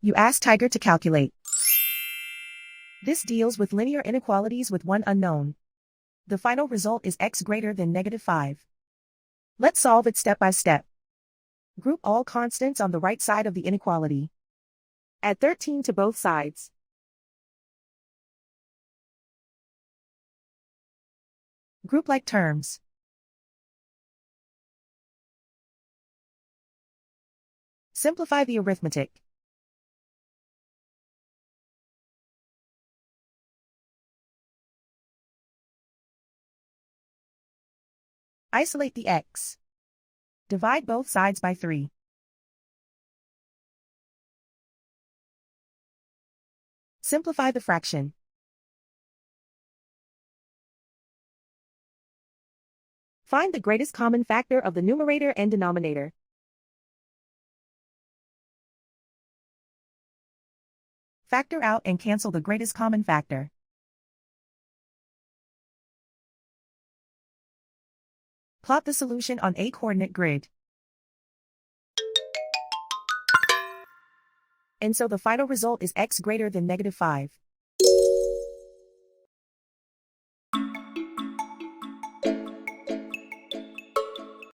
You ask Tiger to calculate. This deals with linear inequalities with one unknown. The final result is x greater than -5. Let's solve it step by step. Group all constants on the right side of the inequality. Add 13 to both sides. Group like terms. Simplify the arithmetic. Isolate the x. Divide both sides by 3. Simplify the fraction. Find the greatest common factor of the numerator and denominator. Factor out and cancel the greatest common factor. Plot the solution on a coordinate grid. And so the final result is x greater than -5.